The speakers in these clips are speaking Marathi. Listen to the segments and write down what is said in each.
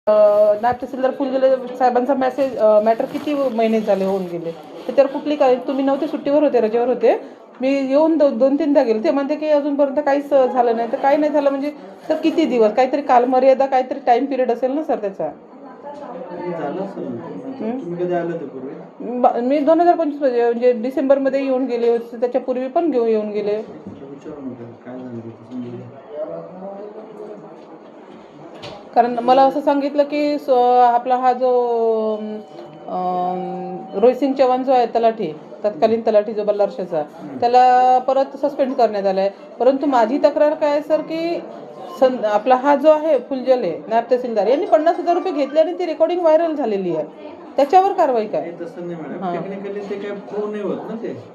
नायब तहसीलदार फुलझिले साहेबांचा मॅटर किती महिने झाले होऊन गेले, त्याच्यावर कुठली काय तुम्ही नव्हते, सुट्टीवर होते, रजेवर होते. मी येऊन 2-3दा गेले. ते म्हणते की अजूनपर्यंत काहीच झालं नाही. तर काही नाही झालं म्हणजे तर किती दिवस, काहीतरी कालमर्यादा, काहीतरी टाइम पिरियड असेल ना सर त्याचा. मी 2025 म्हणजे डिसेंबरमध्ये येऊन गेले, त्याच्यापूर्वी पण येऊन गेले. कारण मला असं सांगितलं की आपला हा जो रोहित सिंग चव्हाण जो आहे तलाठी, तत्कालीन तलाठी जो बल्लारशाचा, त्याला परत सस्पेंड करण्यात आलं आहे. परंतु माझी तक्रार काय आहे सर की आपला हा जो आहे फुलझिले नायब तहसीलदार यांनी 50,000 रुपये घेतले आणि ती रेकॉर्डिंग व्हायरल झालेली आहे. त्याच्यावर कारवाई काय?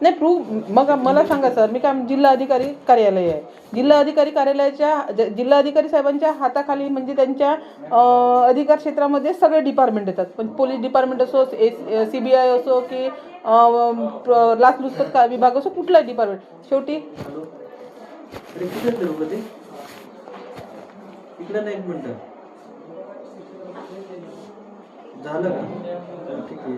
नाही प्रूव्ह. मग मला सांगा सर, मी काय जिल्हा अधिकारी कार्यालय आहे, जिल्हा अधिकारी कार्यालयाच्या जिल्हा अधिकारी साहेबांच्या हाताखाली म्हणजे त्यांच्या अधिकार क्षेत्रामध्ये सगळे डिपार्टमेंट येतात. पण पोलीस डिपार्टमेंट असो, CBI असो की लाचलुचपत विभाग असो, कुठलाही डिपार्टमेंट शेवटी इकडे नाही. एक मिनिट झालं का? ठीक आहे.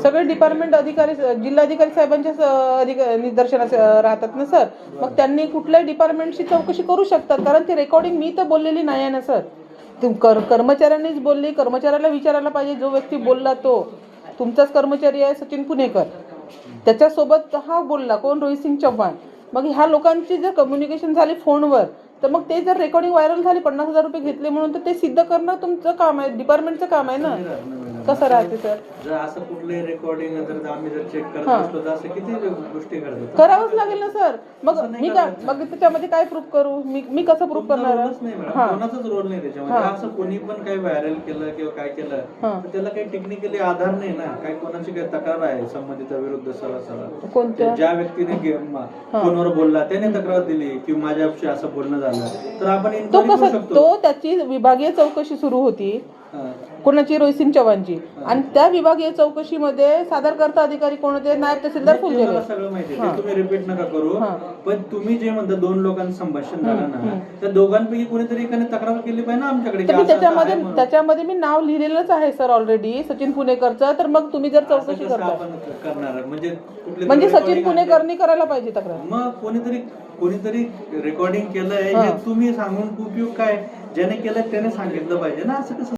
सगळे डिपार्टमेंट अधिकारी जिल्हाधिकारी साहेबांच्या निदर्शनास राहतात ना सर. मग त्यांनी कुठल्याही डिपार्टमेंटची चौकशी करू शकतात, कारण ती रेकॉर्डिंग मी तर बोललेली नाही आहे ना सर. कर्मचाऱ्यांनीच बोलली. कर्मचाऱ्याला विचारायला पाहिजे, जो व्यक्ती बोलला तो तुमचाच कर्मचारी आहे सचिन पुणेकर, त्याच्यासोबत हा बोलला कोण, रोहित सिंग चव्हाण. मग ह्या लोकांची जर कम्युनिकेशन झाली फोनवर, तर मग ते जर रेकॉर्डिंग व्हायरल झाली 50,000 रुपये घेतले म्हणून, तर ते सिद्ध करणं तुमचं काम आहे, डिपार्टमेंटचं काम आहे ना. कसं राहते सर? जर असं कुठलंही रेकॉर्डिंग जर आम्ही जर चेक करत असलो तर असं किती गोष्टी घडतात, करावंच लागेल ना सर. मग मी काय, मग त्याच्यामध्ये काय प्रूफ करू? मी कसं प्रूफ करणार? कोणाचाच रोल नाही त्याच्यामध्ये. असं कोणी पण काही व्हायरल केलं किंवा काय केलं तर त्याला काही टेक्निकली आधार नाही ना. काही कोणाची काही तक्रार आहे संबंधित विरुद्ध सरळ कोणत्या ज्या व्यक्तीने फोनवर बोलला त्याने तक्रार दिली की माझ्याशी असं बोलणं झालं, तर आपण तो कसं, तो त्याची विभागीय चौकशी सुरू होती कोणाची, रोहित सिंग चव्हाणची, आणि त्या विभागीय चौकशीमध्ये सादरकर्ता अधिकारी कोण होते? नायब तहसीलदार फुलझिले. सगळं माहिती आहे, तुम्ही रिपीट नका करू. पण तुम्ही जे म्हणता 2 लोकांचं संभाषण झालं ना, त्या दोघांपैकी कोणीतरी एकाने तक्रार केली पाहिजे ना आमच्याकडे. त्याच्यामध्ये मी नाव लिहिलेलंच आहे सर ऑलरेडी, सचिन पुणेकरचं. तर मग तुम्ही जर चौकशी करणार म्हणजे सचिन पुणेकरनी करायला पाहिजे तक्रार. मग कोणीतरी रेकॉर्डिंग केलंय हे तुम्ही सांगून उपयोग काय? ज्याने केलंय त्याने सांगितलं पाहिजे ना. असं कसं